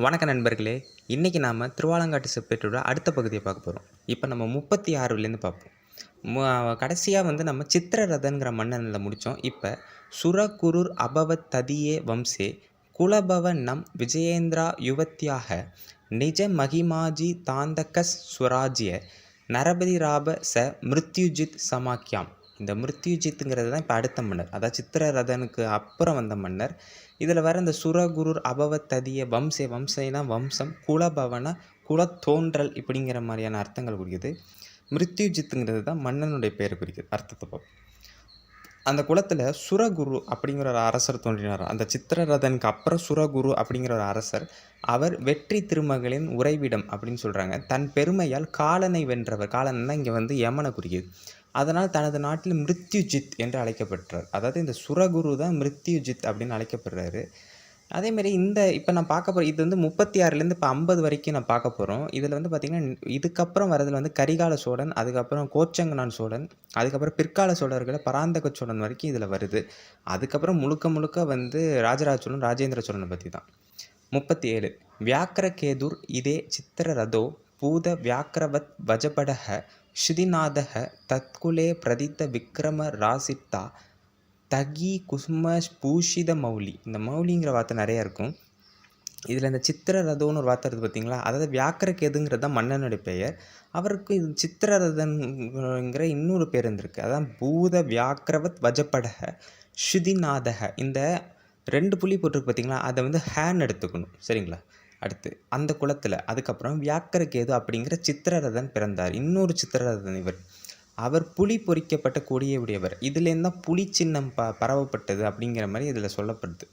வணக்க நண்பர்களே! இன்னைக்கு நாம திருவாலங்காட்டு செப்பேட்டோட அடுத்த பகுதிய பார்க்க போறோம். இப்ப நம்ம 36லேருந்து பார்ப்போம். மு கடைசியா நம்ம சித்திரரதன்ங்கிற மன்னன்ல முடிச்சோம். இப்ப சுரகுருர் அபவத் ததியே வம்சே குலபவ நம் விஜயேந்திரா யுவத்யாக நிஜ மகிமாஜி தாந்தகஸ் ஸ்வராஜ்ய நரபதிராப மிருத்யுஜித் சமாக்யாம். இந்த மிருத்யுஜித்துங்கிறது தான் இப்ப அடுத்த மன்னர். அதாவது சித்திரரதனுக்கு அப்புறம் வந்த மன்னர். இதில் வர இந்த சுரகுருர் அபவத்ததிய வம்சேனா வம்சம், குலபவன குலத்தோன்றல் இப்படிங்கிற மாதிரியான அர்த்தங்கள் குறிக்குது. மிருத்யுஜித்துங்கிறது தான் மன்னனுடைய பெயரை குறிக்குது. அர்த்தத்தை பார்ப்போம். அந்த குலத்தில் சுரகுரு அப்படிங்கிற ஒரு அரசர் தோன்றினார். அந்த சித்திரரதனுக்கு அப்புறம் சுரகுரு அப்படிங்கிற ஒரு அரசர். அவர் வெற்றி திருமகளின் உறைவிடம் அப்படின்னு சொல்கிறாங்க. தன் பெருமையால் காலனை வென்றவர். காலன்னா இங்கே யமனை குறிக்குது. அதனால் தனது நாட்டில் மிருத்யுஜித் என்று அழைக்கப்பட்டார். அதாவது இந்த சுரகுரு தான் மிருத்யுஜித் அப்படின்னு அழைக்கப்படுறாரு. அதேமாரி இப்போ நான் பார்க்க போகிற இது 36லேருந்து இப்போ 50 வரைக்கும் நான் பார்க்க போகிறோம். இதில் பார்த்திங்கன்னா இதுக்கப்புறம் வரதில் கரிகால சோழன், அதுக்கப்புறம் கோச்சங்கனான் சோழன், அதுக்கப்புறம் பிற்கால சோழர்களை பராந்தக சோழன் வரைக்கும் இதில் வருது. அதுக்கப்புறம் முழுக்க முழுக்க ராஜராஜ சோழன், ராஜேந்திர சோழனை பற்றி தான். 37 வியாக்கிரகேதுர் இதே சித்திரரதோ பூத வியாக்கிரவத் வஜபடக ஸ்ருதிநாதக தத்குலே பிரதித்த விக்ரம ராசித்தா தகி குசும பூஷித மௌலி. இந்த மௌலிங்கிற வார்த்தை நிறையா இருக்கும். இதில் இந்த சித்திரரதோன்னு ஒரு வார்த்தை இருக்குது பார்த்தீங்களா? அதாவது வியாக்கிரகேதுங்கிறது தான் மன்னனுடைய பெயர். அவருக்கு இது சித்திரரதன்கிற இன்னொரு பேர் இருந்திருக்கு. அதான் பூத வியாக்கிரவத் வஜப்படக ஸ்ருதிநாதக. இந்த 2 புள்ளி போட்டிருக்கு பார்த்தீங்களா? அதை ஹேன் எடுத்துக்கணும், சரிங்களா? அடுத்து அந்த குலத்தில் அதுக்கப்புறம் வியாக்கிரகேது அப்படிங்கிற சித்திரரதன் பிறந்தார். இன்னொரு சித்திரரதன் இவர். அவர் புலி பொறிக்கப்பட்ட கொடியை உடையவர். இதுலேருந்து தான் புலி சின்னம் பரவப்பட்டது அப்படிங்கிற மாதிரி இதில் சொல்லப்படுது.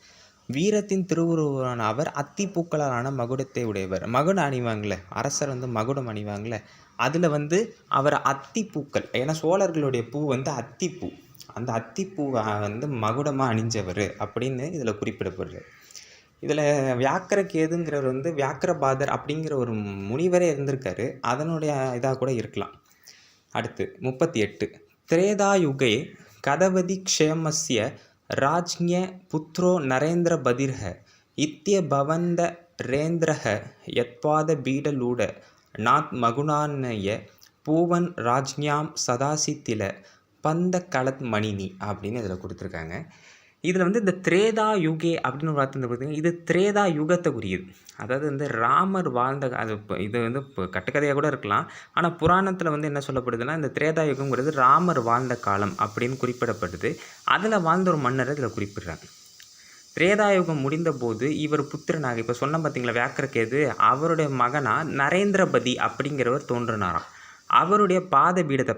வீரத்தின் திருவுருவான அவர் அத்திப்பூக்களாலான மகுடத்தை உடையவர். மகுடம் அணிவாங்களே, அரசர் மகுடம் அணிவாங்களே, அதில் அவர் அத்திப்பூக்கள். ஏன்னா சோழர்களுடைய பூ அத்திப்பூ. அந்த அத்திப்பூவை மகுடமாக அணிஞ்சவர் அப்படின்னு இதில் குறிப்பிடப்படுறார். இதில் வியாக்கிரகேதுங்கிறவர் வியாக்கிரபாதர் அப்படிங்கிற ஒரு முனிவரே இருந்திருக்காரு. அதனுடைய இதாக கூட இருக்கலாம். அடுத்து 38 திரேதாயுகே கதவதி க்ஷேமஸ்ய ராஜ்ஞ புத்ரோ நரேந்திர பதிர்ஹ இத்திய பவந்த ரேந்திரஹ யத்பாத பீடலூட நாத் மகுணானய பூவன் ராஜ்ஞாம் சதாசித்தில பந்த கலத் மணினி அப்படின்னு இதில் கொடுத்துருக்காங்க. இதில் இந்த திரேதா யுகே அப்படின்னு ஒரு வார்த்தை பார்த்தீங்கன்னா, இது திரேதா யுகத்தை குறியுது. அதாவது ராமர் வாழ்ந்த அது இது இப்போ கட்டுக்கதையாக கூட இருக்கலாம். ஆனால் புராணத்தில் என்ன சொல்லப்படுதுன்னா, இந்த திரேதா யுகங்கிறது ராமர் வாழ்ந்த காலம் அப்படின்னு குறிப்பிடப்படுது. அதில் வாழ்ந்த ஒரு மன்னரை இதில் குறிப்பிடுறாங்க. திரேதாயுகம் முடிந்த போது இவர் புத்திரனாக, இப்போ சொன்ன பார்த்தீங்களா வியாக்கிரகேது, அவருடைய மகனாக நரேந்திரபதி அப்படிங்கிறவர் தோன்றினாராம். அவருடைய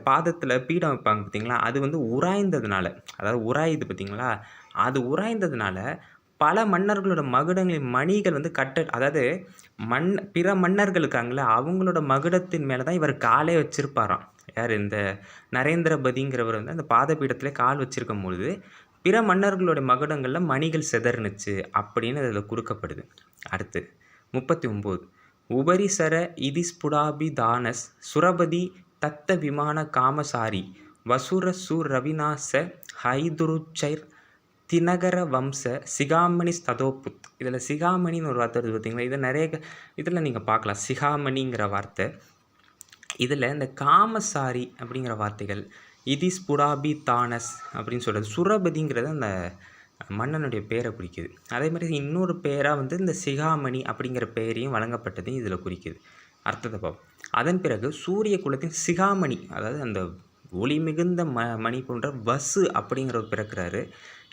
பாதத்தில் பீடம் வைப்பாங்க பார்த்தீங்களா, அது உராய்ந்ததுனால, அதாவது உராயுது பார்த்தீங்களா, அது உராய்ந்ததுனால பல மன்னர்களோட மகுடங்களின் மணிகள் அதாவது பிற மன்னர்கள் இருக்காங்களே, அவங்களோட மகுடத்தின் மேலே தான் இவர் காலே வச்சிருப்பாராம். யார்? இந்த நரேந்திரபதிங்கிறவர் அந்த பாதபீடத்திலே கால் வச்சிருக்கும் பொழுது பிற மன்னர்களோட மகுடங்களில் மணிகள் சிதறுனுச்சு அப்படின்னு அதில் குறிக்கப்படுது. அடுத்து 39 உபரிசர இதிஸ்புடாபி தானஸ் சுரபதி தத்த விமான காமசாரி வசுர ரவிநாச ஹைதுருச்சைர் தினகர வம்ச சிகாமணி ஸ்ததோபுத். இதில் சிகாமணின்னு ஒரு வார்த்தை இருக்குது பார்த்தீங்களா? இதை நிறைய இதில் நீங்கள் பார்க்கலாம், சிகாமணிங்கிற வார்த்தை. இதில் இந்த காமசாரி அப்படிங்கிற வார்த்தைகள், இதிஸ்புடாபி தானஸ் அப்படின்னு சொல்கிறது, சுரபதிங்கிறது அந்த மன்னனுடைய பேரை குறிக்குது. அதே மாதிரி இன்னொரு பேராக இந்த சிகாமணி அப்படிங்கிற பெயரையும் வழங்கப்பட்டதையும் இதில் குறிக்குது. அர்த்தத்தை பார்ப்போம். அதன் பிறகு சூரிய குலத்தின் சிகாமணி, அதாவது அந்த ஒளி மிகுந்த மணி போன்ற வசு அப்படிங்கிறவர் பிறக்கிறாரு.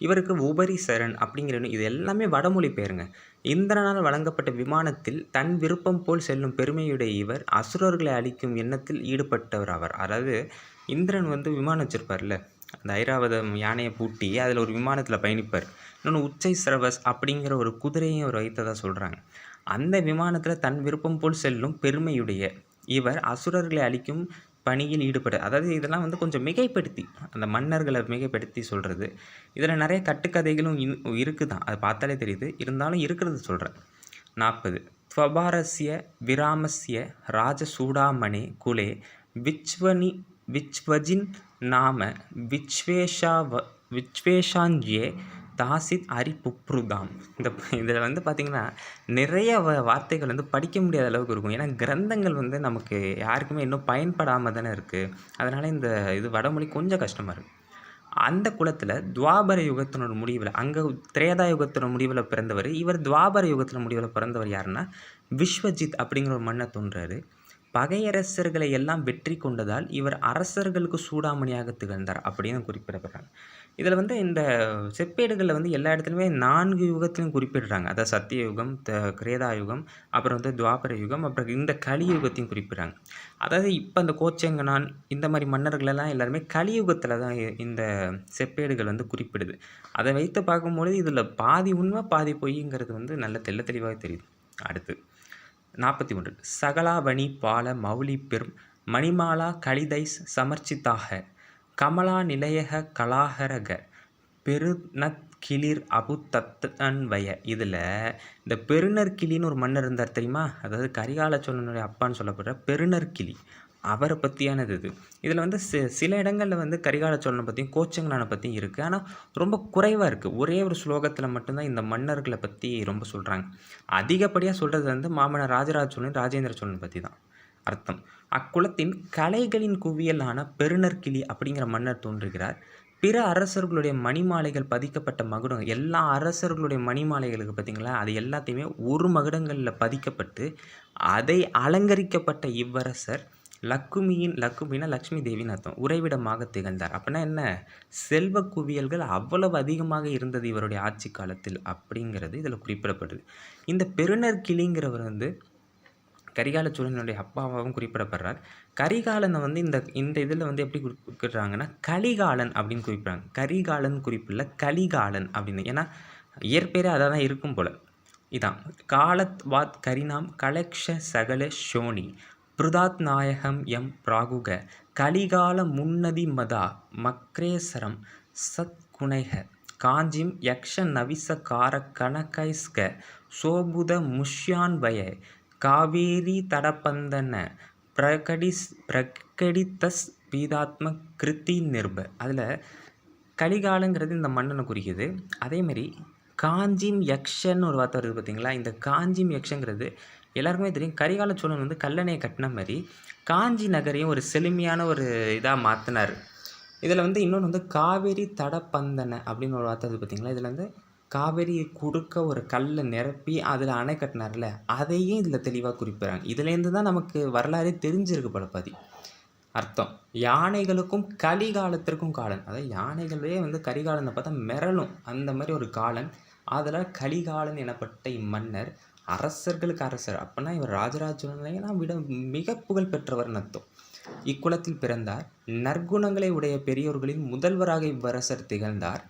இவருக்கு உபரிசரன் அப்படிங்கிற இது எல்லாமே வடமொழி பேருங்க. இந்திரனால் வழங்கப்பட்ட விமானத்தில் தன் விருப்பம் போல் செல்லும் பெருமையுடைய இவர் அசுரர்களை அழிக்கும் எண்ணத்தில் ஈடுபட்டவர் ஆவார். அதாவது இந்திரன் விமானம் வச்சிருப்பார்ல, அந்த ஐராவதம் யானையை பூட்டி அதில் ஒரு விமானத்தில் பயணிப்பார். இன்னொன்று உச்சை சிரவஸ் அப்படிங்கிற ஒரு குதிரையும் அவர் வைத்ததாக சொல்கிறாங்க. அந்த விமானத்தில் தன் விருப்பம் போல் செல்லும் பெருமையுடைய இவர் அசுரர்களை அழிக்கும் பணியில் ஈடுபட, அதாவது இதெல்லாம் கொஞ்சம் மிகைப்படுத்தி, அந்த மன்னர்களை மிகைப்படுத்தி சொல்கிறது. இதில் நிறைய கட்டுக்கதைகளும் இருக்குது தான், அதை பார்த்தாலே தெரியுது. இருந்தாலும் இருக்கிறது சொல்கிறேன். 40 ஸ்வபாரஸ்ய விராமஸ்ய ராஜசூடாமணே குலே விச்வஜின் நாம விச்வேஷாஞ்சியே தாசித் அரிபுப்ருதாம். இதில் வந்து பார்த்திங்கன்னா நிறைய வார்த்தைகள் வந்து படிக்க முடியாத அளவுக்கு இருக்கும். ஏன்னா கிரந்தங்கள் வந்து நமக்கு யாருக்குமே இன்னும் பயன்படாமல் தானே இருக்குது. அதனால் இந்த வடமொழி கொஞ்சம் கஷ்டமாக இருக்குது. அந்த குலத்தில் துவாபர யுகத்தினோட முடிவில், அங்கே திரேதா யுகத்தினோட முடிவில் பிறந்தவர். இவர் துவாபர யுகத்தின் முடிவில் பிறந்தவர் யாருன்னா விஸ்வஜித் அப்படிங்கிற ஒரு மன்னர் தோன்றாரு. பகையரசர்களை எல்லாம் வெற்றி கொண்டதால் இவர் அரசர்களுக்கு சூடாமணியாக திகழ்ந்தார் அப்படின்னு குறிப்பிடப்படுறாங்க. இதில் வந்து இந்த செப்பேடுகளில் வந்து எல்லா இடத்துலையுமே 4 யுகத்திலையும் குறிப்பிடுறாங்க. அதாவது சத்தியயுகம், கிரேதா யுகம், அப்புறம் வந்து துவாபர யுகம், அப்புறம் இந்த கலியுகத்தையும் குறிப்பிடுறாங்க. அதாவது இப்போ இந்த கோச்செங்கனான் இந்த மாதிரி மன்னர்களெல்லாம் எல்லாருமே கலியுகத்தில் தான் இந்த செப்பேடுகள் வந்து குறிப்பிடுது. அதை வைத்து பார்க்கும்பொழுது இதில் பாதி உண்மை பாதி பொய்ங்கிறது வந்து நல்ல தெளிவாக தெரியுது. அடுத்து 41 சகலாவணி பால மௌலி பெரும் மணிமாலா கலிதைஸ் சமர்ச்சிதாக கமலா நிலையக கலாகரக பெருநத் கிளிர் அபு தத்தன்வய. இதில் இந்த பெருநற்கிளின்னு ஒரு மன்னர் இருந்தார் தெரியுமா? அதாவது கரிகால சோழனுடைய அப்பான்னு சொல்லப்படுற பெருநற்கிளி, அவரை பற்றியானது இது. இதில் வந்து சில இடங்களில் வந்து கரிகால சோழனை பற்றியும் கோச்செங்கனானை பற்றியும் இருக்குது. ஆனால் ரொம்ப குறைவாக இருக்குது. ஒரே ஒரு ஸ்லோகத்தில் மட்டும்தான் இந்த மன்னர்களை பற்றி ரொம்ப சொல்கிறாங்க. அதிகப்படியாக சொல்கிறது வந்து மாமன்னர் ராஜராஜ சோழன், ராஜேந்திர சோழன் பற்றி தான். அர்த்தம், அக்குலத்தின் கலைகளின் குவியலான பெருநற்கிளி அப்படிங்கிற மன்னர் தோன்றுகிறார். பிற அரசர்களுடைய மணிமாலைகள் பதிக்கப்பட்ட மகுடம், எல்லா அரசர்களுடைய மணிமாலைகளுக்கு பார்த்திங்களா, அது எல்லாத்தையுமே ஒரு மகுடங்களில் பதிக்கப்பட்டு அதை அலங்கரிக்கப்பட்ட இவ்வரசர் லக்குமினா லக்ஷ்மி தேவின்னு அர்த்தம், உறைவிடமாக திகழ்ந்தார். அப்படின்னா என்ன, செல்வ குவியல்கள் அவ்வளவு அதிகமாக இருந்தது இவருடைய ஆட்சி காலத்தில் அப்படிங்கிறது இதில் குறிப்பிடப்படுது. இந்த பெருநற்கிளிங்கிறவர் வந்து கரிகால சோழனுடைய அப்பாவாகவும் குறிப்பிடப்படுறார். கரிகாலனை வந்து இந்த இதில் வந்து எப்படி குறிப்பிடுறாங்கன்னா கலிகாலன் அப்படின்னு குறிப்பிட்றாங்க. கரிகாலன் குறிப்பில்லை, கலிகாலன் அப்படின்னு. ஏன்னா இயற்பேரே அதாக தான் இருக்கும் போல். இதான் காலத் வாத் கரினாம் கலக்ஷ சகல ஷோனி பிருதாத் நாயகம் எம் பிராகுக கலிகால முன்னதி மதா மக்ரேசரம் சத்குணைக காஞ்சிம் யக்ஷ நவிச கார கனகைஸ்க சோபுத முஷ்யான்வய காவேரி தடபந்தன பிரகடித்தஸ் பீதாத்ம கிருத்தி நிர்ப. அதில் கலிகாலங்கிறது இந்த மன்னனை குறிக்குது. அதேமாரி காஞ்சிம் யக்ஷன்னு ஒரு வார்த்தை வருது பார்த்திங்களா. இந்த காஞ்சிம் யக்ஷங்கிறது எல்லாருக்குமே தெரியும். கரிகால சோழன் வந்து கல்லணையை கட்டின மாதிரி காஞ்சி நகரையும் ஒரு செழுமையான ஒரு இதாக மாற்றினார். இதில் வந்து இன்னொன்று வந்து காவேரி தடபந்தன அப்படின்னு ஒரு வார்த்தை வருது பார்த்திங்களா. இதில் வந்து காவேரி குறுக்க ஒரு கல்லை நிரப்பி அதில் அணை கட்டினார்ல, அதையும் இதில் தெளிவாக குறிப்பிட்றாங்க. இதுலேருந்து தான் நமக்கு வரலாறே தெரிஞ்சிருக்கு பலப்பாதி. அர்த்தம், யானைகளுக்கும் கலிகாலத்திற்கும் காலன். அதாவது யானைகளே வந்து கரிகாலனை பார்த்தா மிரளும், அந்த மாதிரி ஒரு காலன். அதில் கலிகாலன் எனப்பட்ட இம்மன்னர் அரசர்களுக்கு அரசர். அப்படின்னா இவர் ராஜராஜ சோழனையெல்லாம் விட மிக புகழ் பெற்றவர்னு அர்த்தம். இக்குலத்தில் பிறந்தார். நற்குணங்களை உடைய பெரியோர்களின் முதல்வராக இவ்வரசர் திகழ்ந்தார்.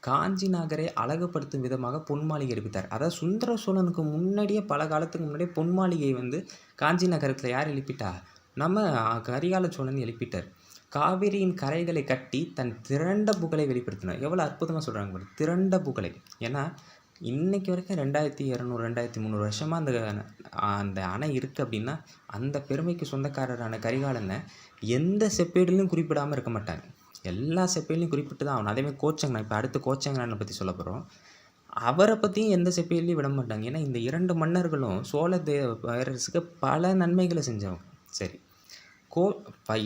காஞ்சி நகரை அழகுபடுத்தும் விதமாக பொன்மாளிகை எழுப்பித்தார். அதாவது சுந்தர சோழனுக்கு முன்னாடியே, பல காலத்துக்கு முன்னாடியே பொன்மாளிகை வந்து காஞ்சி நகரத்தில் யார் எழுப்பிட்டா? நம்ம கரிகால சோழன் எழுப்பிட்டார். காவிரியின் கரைகளை கட்டி தன் திரண்ட புகழை வெளிப்படுத்தினார். எவ்வளோ அற்புதமாக சொல்கிறாங்க பாரு, திரண்ட புகழை. ஏன்னா இன்றைக்கி வரைக்கும் 2200 2300 வருஷமாக அந்த அணை இருக்குது அப்படின்னா அந்த பெருமைக்கு சொந்தக்காரரான கரிகாலனை எந்த செப்பேடுலையும் குறிப்பிடாமல் இருக்க மாட்டாங்க. எல்லா செப்பேட்லையும் குறிப்பிட்டு தான் ஆகணும். அதேமாதிரி கோச்செங்கனான், இப்போ அடுத்து கோச்செங்கனானை பற்றி சொல்ல போகிறோம். அவரை பற்றியும் எந்த செப்பேட்லையும் விட மாட்டாங்க. ஏன்னா இந்த 2 மன்னர்களும் சோழ பேரரசுக்கு பல நன்மைகளை செஞ்சவங்க. சரி,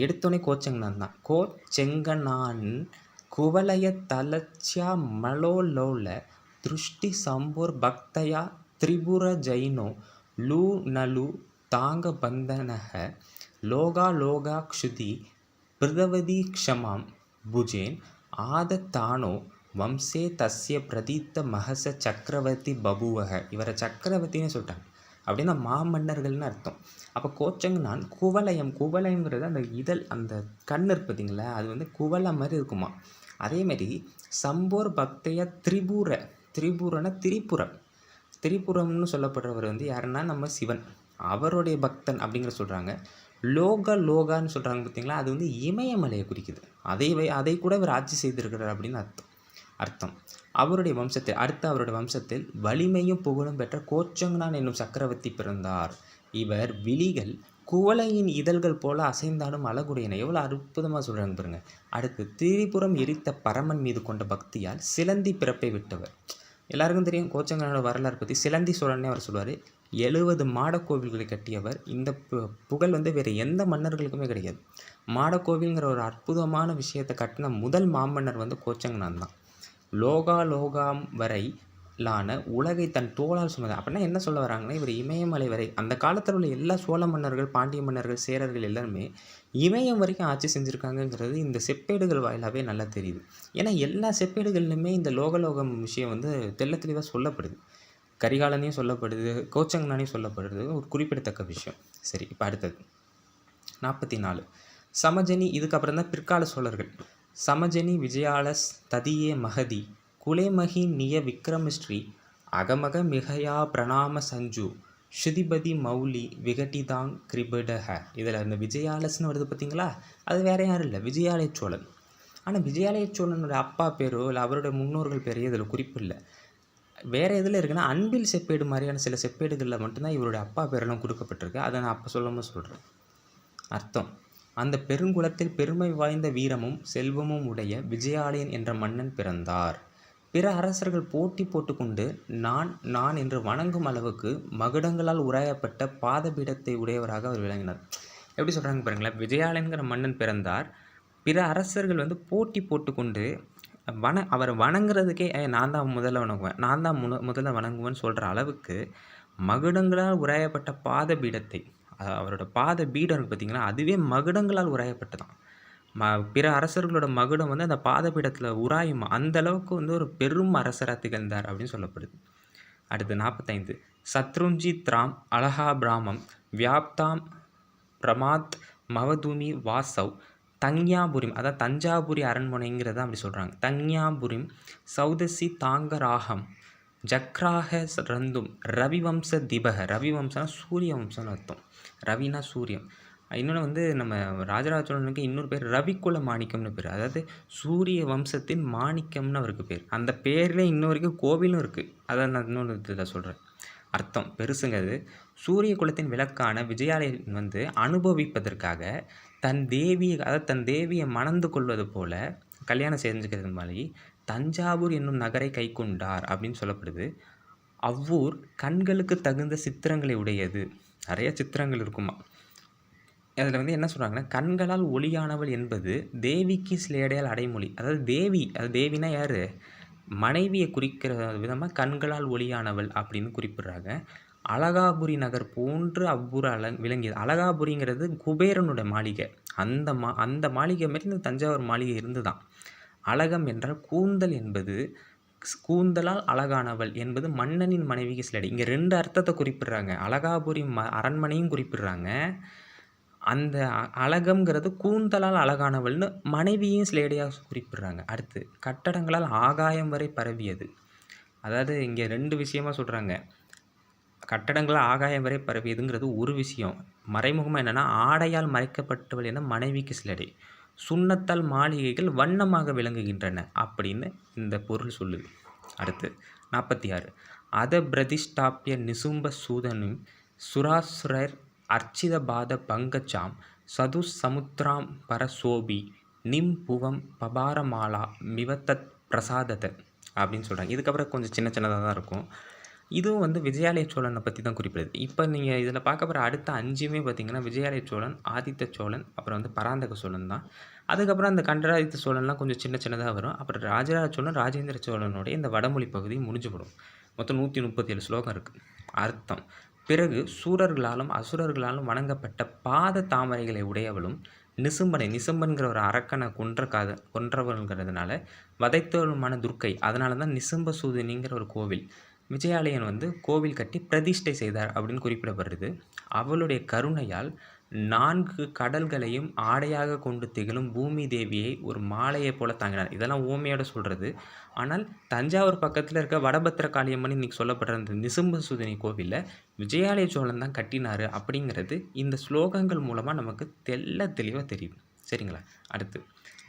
எடுத்தோடனே கோச்செங்கனான் தான். கோச்செங்கனான் குவலய தலச்சியா மலோலோல திருஷ்டி சம்போர் பக்தயா திரிபுர ஜைனோ லூ நலு தாங்க பந்தனக லோகா லோகா க்ஷுதி பிரதவதி க்ஷமாம் புஜேன் ஆத தானோ வம்சே தஸ்ய பிரதீத்த மகச சக்கரவர்த்தி பபுவக. இவரை சக்கரவர்த்தின்னு சொல்லிட்டாங்க. அப்படின்னா மாமன்னர்கள்னு அர்த்தம். அப்போ கோச்செங்கனான் குவலயங்கிறது அந்த இதழ், அந்த கண் இருப்பதிங்களா, அது வந்து குவலை மாதிரி இருக்குமா. அதேமாரி சம்போர் பக்தையா திரிபுரனா திரிபுரம்னு சொல்லப்படுறவர் வந்து யாருன்னா நம்ம சிவன், அவருடைய பக்தன் அப்படிங்கிற சொல்கிறாங்க. லோகான்னு சொல்கிறாங்க பார்த்தீங்களா, அது வந்து இமயமலையை குறிக்குது. அதை கூட இவர் ஆட்சி செய்திருக்கிறார் அப்படின்னு அர்த்தம். அவருடைய வம்சத்தில் வலிமையும் புகழும் பெற்ற கோச்செங்கனான் என்னும் சக்கரவர்த்தி பிறந்தார். இவர் விழிகள் குவளையின் இதழ்கள் போல அசைந்தாடும் அழகுடையன. எவ்வளோ அற்புதமாக சொல்கிறாங்க பாருங்க. அடுத்து திரிபுரம் எரித்த பரமன் மீது கொண்ட பக்தியால் சிலந்தி பிறப்பை விட்டவர். எல்லாருக்கும் தெரியும் கோச்சங்கனோட வரலாறு பற்றி. சிலந்தி சோழனே அவர் சொல்லுவார். 70 மாடக்கோவில்களை கட்டியவர். இந்த புகழ் வந்து வேறு எந்த மன்னர்களுக்குமே கிடையாது. மாடக்கோவில்ங்கிற ஒரு அற்புதமான விஷயத்தை கட்டின முதல் மாமன்னர் வந்து கோச்சங்கனான் தான். லோகாலோகம் வரை உலகை தன் தோளால் சுமந்தார். அப்படின்னா என்ன சொல்ல வராங்கன்னா, இவர் இமயமலை வரை, அந்த காலத்தில் உள்ள எல்லா சோழ மன்னர்கள், பாண்டிய மன்னர்கள், சேரர்கள் எல்லாருமே இமயம் வரைக்கும் ஆட்சி செஞ்சுருக்காங்கங்கிறது இந்த செப்பேடுகள் வாயிலாகவே நல்லா தெரியுது. ஏன்னா எல்லா செப்பேடுகள்லையுமே இந்த லோகலோகம் விஷயம் வந்து தெள்ள தெளிவாக சொல்லப்படுது. கரிகாலனையும் சொல்லப்படுது, கோச்சங்கனானையும் சொல்லப்படுது. ஒரு குறிப்பிடத்தக்க விஷயம். சரி, இப்போ அடுத்தது 44 சமஜனி. இதுக்கப்புறம் தான் பிற்கால சோழர்கள். சமஜனி விஜயாலஸ் ததியே மகதி குலேமகி நிய விக்ரமஸ்ரீ அகமக மிகயா பிரணாம சஞ்சு ஸ்ருதிபதி மௌலி விகட்டிதாங் கிரிபடஹ. இதில் இந்த விஜயாலஸ்னு வருது பார்த்தீங்களா, அது வேறு யாரும் இல்லை, விஜயாலய சோழன். ஆனால் விஜயாலய சோழனோட அப்பா பேரோ இல்லை அவருடைய முன்னோர்கள் பேரையோ இதில் குறிப்பு இல்லை. வேறு எதில் இருக்குன்னா, அன்பில் செப்பேடு மாதிரியான சில செப்பேடுகளில் மட்டும்தான் இவருடைய அப்பா பேரெல்லாம் கொடுக்கப்பட்டிருக்கு. அதை நான் அப்போ சொல்லாமல் சொல்கிறேன். அர்த்தம்: அந்த பெருங்குலத்தில் பெருமை வாய்ந்த வீரமும் செல்வமும் உடைய விஜயாலயன் என்ற மன்னன் பிறந்தார். பிற அரசர்கள் போட்டி போட்டுக்கொண்டு நான் நான் என்று வணங்கும் அளவுக்கு மகுடங்களால் உராயப்பட்ட பாதபீடத்தை உடையவராக அவர் விளங்கினார். எப்படி சொல்கிறாங்க பாருங்களேன். விஜயாலயன்கிற மன்னன் பிறந்தார். பிற அரசர்கள் வந்து போட்டி போட்டுக்கொண்டு அவரை வணங்குறதுக்கே நான் தான் முதல்ல வணங்குவேன், நான் தான் முதல்ல வணங்குவேன்னு சொல்கிற அளவுக்கு மகுடங்களால் உராயப்பட்ட பாதபீடத்தை, அவரோட பாத பீடம் இருக்குது பார்த்திங்களா, அதுவே மகுடங்களால் உராயப்பட்டதான். பிற அரசர்களோட மகுடம் வந்து அந்த பாதபீடத்தில் உராயுமா, அந்த அளவுக்கு வந்து ஒரு பெரும் அரசராக திகழ்ந்தார் அப்படின்னு சொல்லப்படுது. அடுத்து 45 சத்ருஞ்சித் ராம் அலஹா பிராமம் வியாப்தாம் பிரமாத் மவதூமி வாசவ் தங்யாபுரிம். அதாவது தஞ்சாபுரி அரண்மனைங்கிறத அப்படி சொல்கிறாங்க. தங்யாபுரிம் சௌதசி தாங்கராகம் ஜக்ராக ரந்தும் ரவிவம்ச திபக. ரவிவம்சனா சூரிய வம்சம்னு அர்த்தம். ரவினா சூரியன். இன்னொன்று வந்து நம்ம ராஜராஜ சோழனுக்கு இன்னொரு பேர் ரவிக்குல மாணிக்கம்னு பேர். அதாவது சூரிய வம்சத்தின் மாணிக்கம்னு அவருக்கு பேர். அந்த பேரில் இன்ன வரைக்கும் கோவிலும் இருக்குது. அதை நான் இன்னொன்று இதில் சொல்கிறேன். அர்த்தம் பெருசுங்க. அது சூரிய குலத்தின் விளக்கான விஜயாலயன் வந்து அனுபவிப்பதற்காக தன் தேவியை மணந்து கொள்வது போல கல்யாணம் செஞ்சுக்கிறது மாதிரி தஞ்சாவூர் என்னும் நகரை கை கொண்டார் அப்படின்னு சொல்லப்படுது. அவ்வூர் கண்களுக்கு தகுந்த சித்திரங்களை உடையது. நிறைய சித்திரங்கள் இருக்குமா. அதில் வந்து என்ன சொல்கிறாங்கன்னா, கண்களால் ஒளியானவள் என்பது தேவிக்கு சிலையடையால் அடைமொழி. அதாவது தேவினா யார், மனைவியை குறிக்கிற விதமாக கண்களால் ஒளியானவள் அப்படின்னு குறிப்பிட்றாங்க. அழகாபுரி நகர் போன்று அவ்வூர் விளங்கியது. அழகாபுரிங்கிறது குபேரனோட மாளிகை. அந்த மாளிகை மாரி இந்த தஞ்சாவூர் மாளிகை இருந்து தான். அழகம் என்றால் கூந்தல் என்பது, கூந்தலால் அழகானவள் என்பது மன்னனின் மனைவிக்கு சிலடி. இங்கே 2 அர்த்தத்தை குறிப்பிட்றாங்க. அழகாபுரி அரண்மனையும் குறிப்பிட்றாங்க. அந்த அழகம்ங்கிறது கூந்தலால் அழகானவள்னு மனைவியும் சிலேடையாக குறிப்பிட்றாங்க. அடுத்து கட்டடங்களால் ஆகாயம் வரை பரவியது. அதாவது இங்கே 2 விஷயமாக சொல்கிறாங்க. கட்டடங்களால் ஆகாயம் வரை பரவியதுங்கிறது ஒரு விஷயம். மறைமுகமாக என்னென்னா, ஆடையால் மறைக்கப்பட்டவள் என மனைவிக்கு சிலடை. சுண்ணத்தால் மாளிகைகள் வண்ணமாக விளங்குகின்றன அப்படின்னு இந்த பொருள் சொல்லுது. அடுத்து 46 அத பிரதிஷ்டாப்பிய நிசும்ப சூதனும் சுராசுரர் அர்ச்சித பாத பங்கச்சாம் சது சமுத்திராம் பரசோபி நிம் புவம் பபாரமாலா மிவத்தத் பிரசாதத்தை அப்படின்னு சொல்கிறாங்க. இதுக்கப்புறம் கொஞ்சம் சின்னதாக தான் இருக்கும். இதுவும் வந்து விஜயாலய சோழனை பற்றி தான் குறிப்பிடுது. இப்போ நீங்கள் இதில் பார்க்க போகிற அடுத்த 5மே பார்த்திங்கன்னா விஜயாலய சோழன், ஆதித்த சோழன், அப்புறம் வந்து பராந்தக சோழன் தான். அதுக்கப்புறம் அந்த கண்டராதித்த சோழன்லாம் கொஞ்சம் சின்னதாக வரும். அப்புறம் ராஜராஜ சோழன், ராஜேந்திர சோழனுடைய இந்த வடமொழி பகுதி முடிஞ்சுவிடும். மொத்தம் 137 ஸ்லோகம் இருக்குது. அர்த்தம்: பிறகு சூரர்களாலும் அசுரர்களாலும் வணங்கப்பட்ட பாத தாமரைகளை உடையவளும் நிசும்பன்கிற ஒரு அரக்கனை கொன்றவள்ங்கிறதுனால வதைத்தவளுமான துர்க்கை. அதனால தான் நிசும்ப சூதினிங்கிற ஒரு கோவில் விஜயாலயன் வந்து கோவில் கட்டி பிரதிஷ்டை செய்தார் அப்படின்னு குறிப்பிடப்படுறது. அவளுடைய கருணையால் 4 கடல்களையும் ஆடையாக கொண்டு திகழும் பூமி தேவியை ஒரு மாலையை போல தாங்கினார். இதெல்லாம் ஊமையோட சொல்கிறது. ஆனால் தஞ்சாவூர் பக்கத்தில் இருக்க வடபத்திர காளியம்மன் இன்றைக்கி சொல்லப்படுற அந்த நிசும்ப சூதினி கோவிலில் விஜயாலய சோழன் தான் கட்டினார் அப்படிங்கிறது இந்த ஸ்லோகங்கள் மூலமாக நமக்கு தெளிவாக தெரியும். சரிங்களா. அடுத்து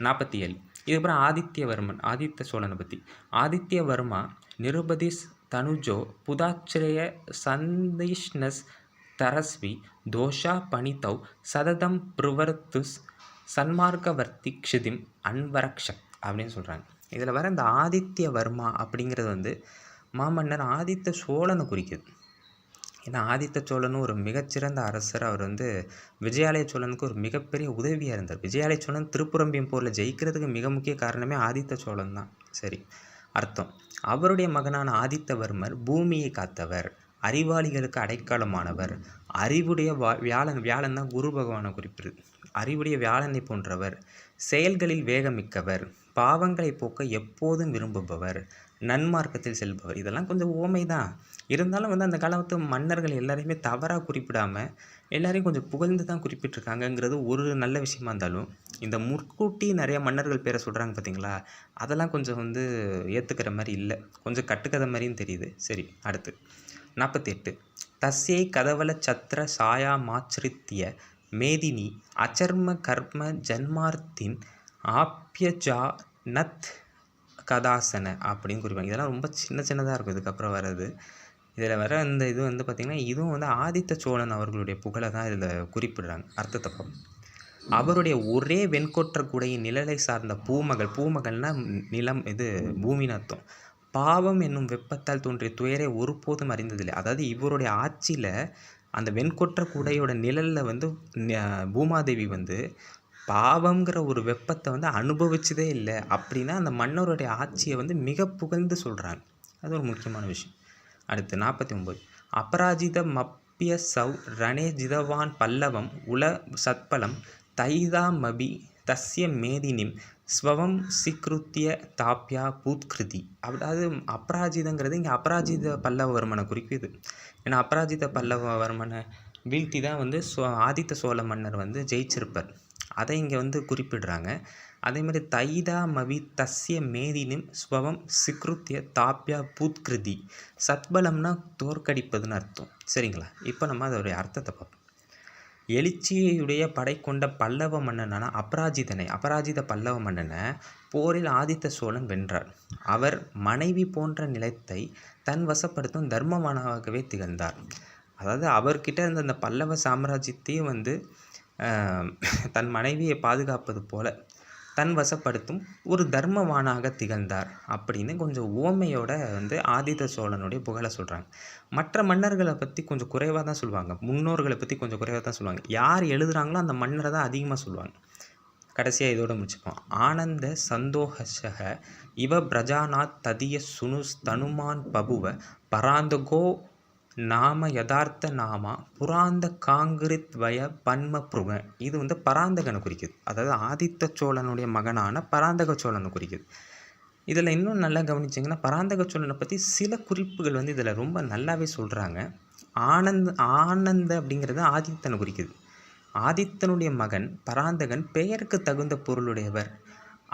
47 இதுக்கப்புறம் ஆதித்யவர்மன், ஆதித்த சோழனை பற்றி. ஆதித்யவர்மா நிருபதிஸ் தனுஜோ புதாச்சிரய சந்திஷ்ணஸ் தரஸ்வி தோஷா பணிதௌ சததம் பிரவர்த்துஸ் சன்மார்க்கவர்த்தி க்ஷிதிம் அன்வரக்ஷக் அப்படின்னு சொல்கிறாங்க. இதில் வர இந்த ஆதித்ய வர்மா அப்படிங்கிறது வந்து மாமன்னர் ஆதித்த சோழனை குறிக்குது. ஏன்னா ஆதித்த சோழனும் ஒரு மிகச்சிறந்த அரசர். அவர் வந்து விஜயாலய சோழனுக்கு ஒரு மிகப்பெரிய உதவியாக இருந்தார். விஜயாலய சோழன் திருப்புரம்பியம் போரில் ஜெயிக்கிறதுக்கு மிக முக்கிய காரணமே ஆதித்த சோழன் தான். சரி, அர்த்தம். அவருடைய மகனான ஆதித்தவர்மர் பூமியை காத்தவர், அறிவாளிகளுக்கு அடைக்கலமானவர், அறிவுடைய வியாழன் தான் குரு பகவானை குறிப்பிடுது. அறிவுடைய வியாழனை போன்றவர், செயல்களில் வேகமிக்கவர், பாவங்களை போக்க எப்போதும் விரும்புபவர், நன்மார்க்கத்தில் செல்பவர். இதெல்லாம் கொஞ்சம் ஓமை தான். இருந்தாலும் வந்து அந்த காலத்து மன்னர்கள் எல்லாரையுமே தவறாக குறிப்பிடாமல் எல்லாரையும் கொஞ்சம் புகழ்ந்து தான் குறிப்பிட்டிருக்காங்கங்கிறது ஒரு நல்ல விஷயமா இருந்தாலும், இந்த முற்கூட்டி நிறைய மன்னர்கள் பேரை சொல்கிறாங்க பார்த்தீங்களா, அதெல்லாம் கொஞ்சம் வந்து ஏற்றுக்கிற மாதிரி இல்லை. கொஞ்சம் கட்டுக்கதை மாதிரியும் தெரியுது. சரி, அடுத்து 48. தஸ்யை கதவல சத்திர சாயா மாச்ரித்திய மேதினி அச்சர்ம கர்ம ஜன்மார்த்தின் ஆப்யஜா நத் கதாசன அப்படின்னு குறிப்பாங்க. இதெல்லாம் ரொம்ப சின்னதாக இருக்கும் இதுக்கப்புறம் வர்றது. இதில் வர இந்த இது வந்து பார்த்திங்கன்னா, இதுவும் வந்து ஆதித்த சோழன் அவர்களுடைய புகழை தான் இதில் குறிப்பிடுறாங்க. அர்த்தத்தை பார்ப்போம். அவருடைய ஒரே வெண்கொற்ற குடையின் நிழலை சார்ந்த பூமகள்னால் நிலம், இது பூமின்னு அர்த்தம். பாவம் என்னும் வெப்பத்தால் தோன்றிய துயரை ஒருபோதும் அறிந்ததில்லை. அதாவது இவருடைய ஆட்சியில் அந்த வெண்கொற்ற குடையோட நிழலில் வந்து பூமாதேவி வந்து பாவங்கிற ஒரு வெப்பத்தை வந்து அனுபவிச்சதே இல்லை அப்படின்னா அந்த மன்னருடைய ஆட்சியை வந்து மிக புகழ்ந்து சொல்கிறாங்க. அது ஒரு முக்கியமான விஷயம். அடுத்து 49. அபராஜித மப்பிய சௌ ரணே ஜிதவான் பல்லவம் உல சத்பலம் தைதா மபி தஸ்ய மேதினிம் ஸ்வவம் சிக்ருத்திய தாப்யா பூத்கிருதி. அதாவது அபராஜிதங்கிறது இங்கே அபராஜித பல்லவவர்மனை குறிக்குது. ஏன்னா அபராஜித பல்லவவர்மனை வீழ்த்தி தான் வந்து ஆதித்த சோழ மன்னர் வந்து ஜெயிச்சிருப்பார். அதை இங்கே வந்து குறிப்பிடுறாங்க. அதேமாதிரி தைதா மவி தஸ்ய மேதினிம் ஸ்வவம் சிக்ருத்திய தாப்யா பூத்கிருதி. சத்பலம்னா தோற்கடிப்பதுன்னு அர்த்தம். சரிங்களா, இப்போ நம்ம அதோடைய அர்த்தத்தை பார்ப்போம். எழுச்சியுடைய படை கொண்ட பல்லவ மன்னனான அபராஜித பல்லவ மன்னனை போரில் ஆதித்த சோழன் வென்றார். அவர் மனைவி போன்ற நிலத்தை தன் வசப்படுத்தும் தர்மமானவாகவே திகழ்ந்தார். அதாவது அவர்கிட்ட இருந்த அந்த பல்லவ சாம்ராஜ்யத்தையும் வந்து தன் மனைவியை பாதுகாப்பது போல தன் வசப்படுத்தும் ஒரு தர்மவானாக திகழ்ந்தார் அப்படின்னு கொஞ்சம் ஓமையோட வந்து ஆதித்த சோழனுடைய புகழை சொல்கிறாங்க. மற்ற மன்னர்களை பற்றி கொஞ்சம் குறைவாக தான் சொல்லுவாங்க. முன்னோர்களை பற்றி கொஞ்சம் குறைவாக தான் சொல்லுவாங்க. யார் எழுதுகிறாங்களோ அந்த மன்னரை தான் அதிகமாக சொல்லுவாங்க. கடைசியாக இதோடு முடிச்சுப்போம். ஆனந்த சந்தோஷக இவ பிரஜாநாத் ததிய சுனு தனுமான் பபுவ பராந்தகோ நாம யதார்த்த நாமா புராந்த காங்கிரித் வய பன்ம புருக. இது வந்து பராந்தகனை குறிக்குது. அதாவது ஆதித்த சோழனுடைய மகனான பராந்தக சோழனை குறிக்குது. இதில் இன்னும் நல்லா கவனிச்சிங்கன்னா பராந்தக சோழனை பற்றி சில குறிப்புகள் வந்து இதில் ரொம்ப நல்லாவே சொல்கிறாங்க. ஆனந்த அப்படிங்கிறது ஆதித்தனை குறிக்குது. ஆதித்தனுடைய மகன் பராந்தகன் பெயருக்கு தகுந்த பொருளுடையவர்.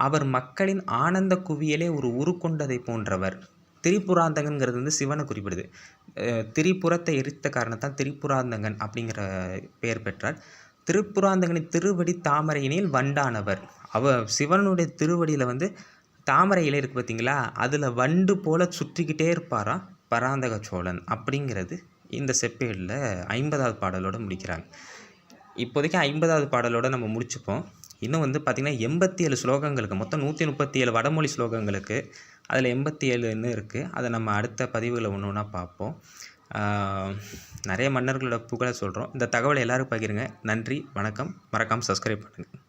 அவர் மக்களின் ஆனந்த குவியலே ஒரு உருக்கொண்டதை போன்றவர். திரிபுராந்தகன்கிறது வந்து சிவனை குறிப்பிடுது. திரிபுரத்தை எரித்த காரணத்தால் திரிபுராந்தகன் அப்படிங்கிற பெயர் பெற்றார். திருப்புராந்தகனின் திருவடி தாமரையினில் வண்டானவர். சிவனுடைய திருவடியில் வந்து தாமரை இலை இருக்குது பார்த்தீங்களா, அதில் வண்டு போல சுற்றிக்கிட்டே இருப்பாராம் பராந்தக சோழன் அப்படிங்கிறது இந்த செப்பேடில் 50வது பாடலோடு முடிக்கிறாங்க. இப்போதைக்கு 50வது பாடலோடு நம்ம முடிச்சுப்போம். இன்னும் வந்து பார்த்திங்கன்னா 87 ஸ்லோகங்களுக்கு, மொத்தம் 137 வடமொழி ஸ்லோகங்களுக்கு அதில் 87ன்னு இருக்குது. அதை நம்ம அடுத்த பதிவுகளை ஒன்று ஒன்றா பார்ப்போம். நிறைய மன்னர்களோட புகழை சொல்கிறோம். இந்த தகவலை எல்லோரும் பகிருங்க. நன்றி, வணக்கம். மறக்காமல் சப்ஸ்கிரைப் பண்ணுங்கள்.